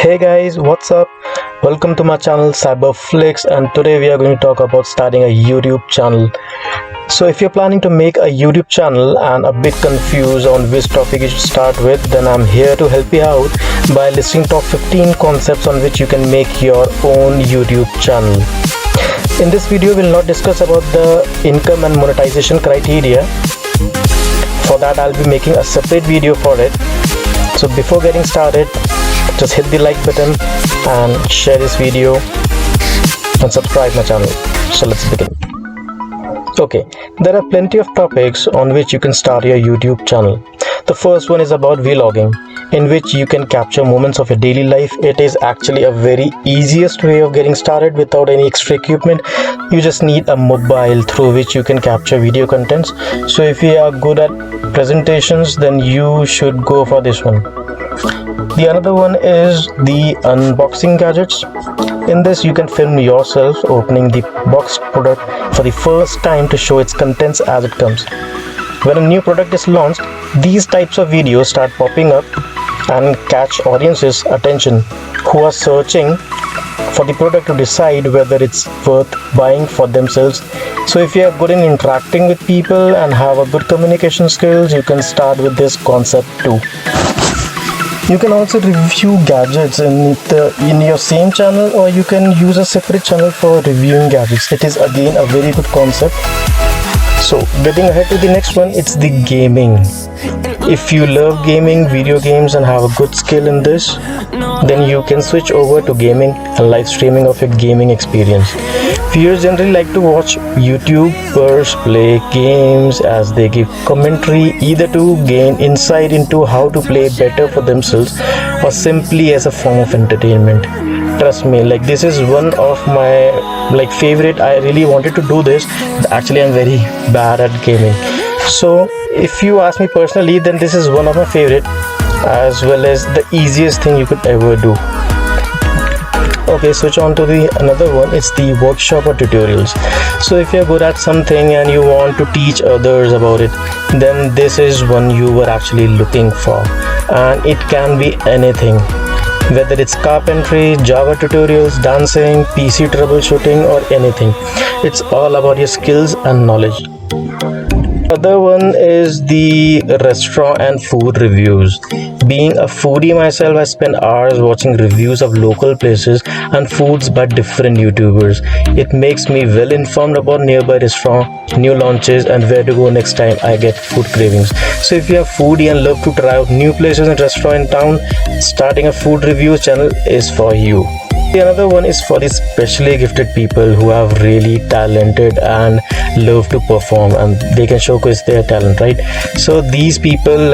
Hey guys, what's up? Welcome to my channel cyberflix, and today we are going to talk about starting a YouTube channel. So if you're planning to make a YouTube channel and a bit confused on which topic you should start with, then I'm here to help you out by listing top 15 concepts on which you can make your own YouTube channel. In this video, we'll not discuss about the income and monetization criteria. For that, I'll be making a separate video for it. So before getting started, just hit the like button and share this video and subscribe my channel. So let's begin. Okay, there are plenty of topics on which you can start your YouTube channel. The first one is about vlogging, in which you can capture moments of your daily life. It is actually a very easiest way of getting started without any extra equipment. You just need a mobile through which you can capture video contents. So if you are good at presentations, then you should go for this one. The another one is the unboxing gadgets. In this, you can film yourself opening the boxed product for the first time to show its contents as it comes. When a new product is launched, these types of videos start popping up and catch audiences' attention who are searching for the product to decide whether it's worth buying for themselves. So if you are good in interacting with people and have a good communication skills, you can start with this concept too. You can also review gadgets in your same channel, or you can use a separate channel for reviewing gadgets. It is again a very good concept. So getting ahead to the next one, it's the gaming. If you love gaming, video games, and have a good skill in this, then you can switch over to gaming and live streaming of your gaming experience. Viewers generally like to watch YouTubers play games as they give commentary, either to gain insight into how to play better for themselves or simply as a form of entertainment. Trust me, this is one of my favorite. I really wanted to do this, but actually I'm very bad at gaming. So if you ask me personally, then this is one of my favorite, as well as the easiest thing you could ever do. Okay, switch on to the another one. It's the workshop or tutorials. So if you're good at something and you want to teach others about it, then this is one you were actually looking for, and it can be anything, whether it's carpentry, Java tutorials, dancing, PC troubleshooting, or anything. It's all about your skills and knowledge. Other one is the restaurant and food reviews. Being a foodie myself, I spend hours watching reviews of local places and foods by different YouTubers. It makes me well informed about nearby restaurant, new launches, and where to go next time I get food cravings. So if you're a foodie and love to try out new places and restaurant in town, starting a food review channel is for you. Another one is for the specially gifted people who have really talented and love to perform, and they can showcase their talent, right? So these people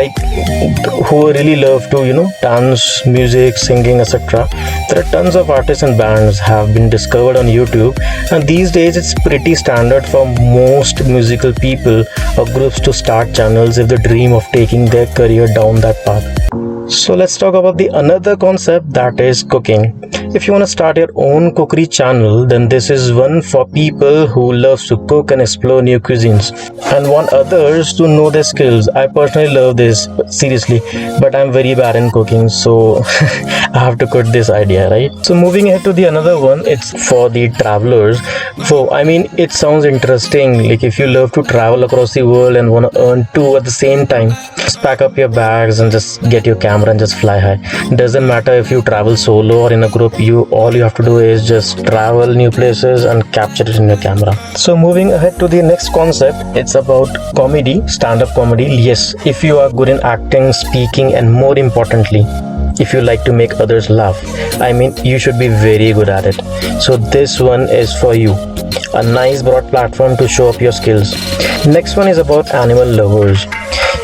who really love to dance, music, singing, etc. There are tons of artists and bands have been discovered on YouTube, and these days it's pretty standard for most musical people or groups to start channels if they dream of taking their career down that path. So let's talk about the another concept, that is cooking. If you want to start your own cookery channel, then this is one for people who love to cook and explore new cuisines and want others to know their skills. I personally love this, seriously, but I'm very bad in cooking, so I have to quit this idea, right? So moving ahead to the another one, it's for the travelers. So it sounds interesting, if you love to travel across the world and want to earn two at the same time, just pack up your bags and just get your camera and just fly high. Doesn't matter if you travel solo or in a group, all you have to do is just travel new places and capture it in your camera. So moving ahead to the next concept, it's about comedy, stand-up comedy. Yes, if you are good in acting, speaking, and more importantly, if you like to make others laugh, you should be very good at it. So this one is for you. A nice broad platform to show up your skills. Next one is about animal lovers.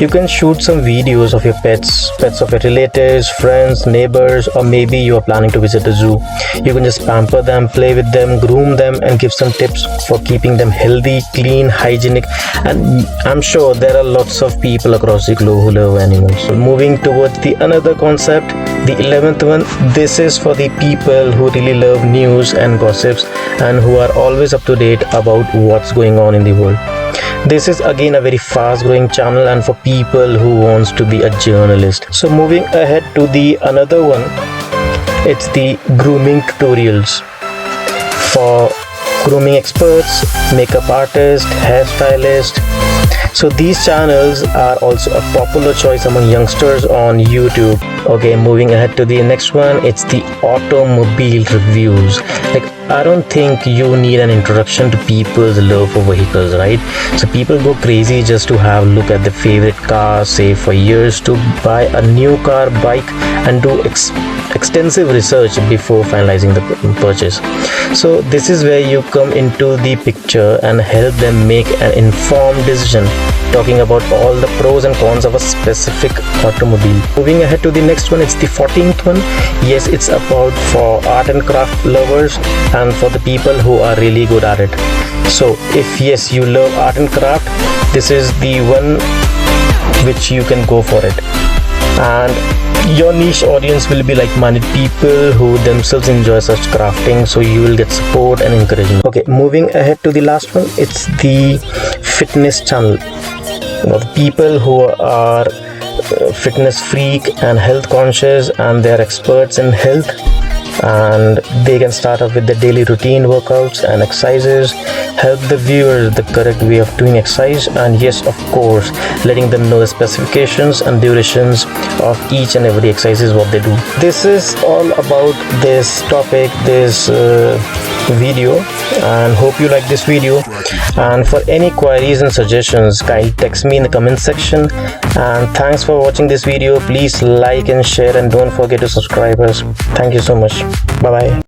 You can shoot some videos of your pets of your relatives, friends, neighbors, or maybe you are planning to visit a zoo. You can just pamper them, play with them, groom them, and give some tips for keeping them healthy, clean, hygienic. And I'm sure there are lots of people across the globe who love animals. So moving towards the another concept, the 11th one, this is for the people who really love news and gossips and who are always up to date about what's going on in the world. This is again a very fast growing channel and for people who wants to be a journalist. So moving ahead to the another one, it's the grooming tutorials for grooming experts, makeup artists, hairstylists. So these channels are also a popular choice among youngsters on YouTube. Okay, moving ahead to the next one, it's the automobile reviews. Like, I don't think you need an introduction to people's love for vehicles, right? So people go crazy just to have a look at their favorite car, say for years, to buy a new car, bike, and do extensive research before finalizing the purchase. So this is where you come into the picture and help them make an informed decision, talking about all the pros and cons of a specific automobile. Moving ahead to the next one, it's the 14th one. Yes, it's about for art and craft lovers and for the people who are really good at it. So if yes, you love art and craft, this is the one which you can go for it. And your niche audience will be like-minded people who themselves enjoy such crafting, so you will get support and encouragement. Okay, moving ahead to the last one, it's the fitness channel. The people who are fitness freak and health conscious, and they are experts in health, and they can start off with the daily routine workouts and exercises, help the viewers the correct way of doing exercise, and yes, of course, letting them know the specifications and durations of each and every exercise is what they do. This is all about this topic, this video, and hope you like this video. And for any queries and suggestions, kindly text me in the comment section. And thanks for watching this video. Please like and share, and don't forget to subscribe us. Thank you so much. Bye bye.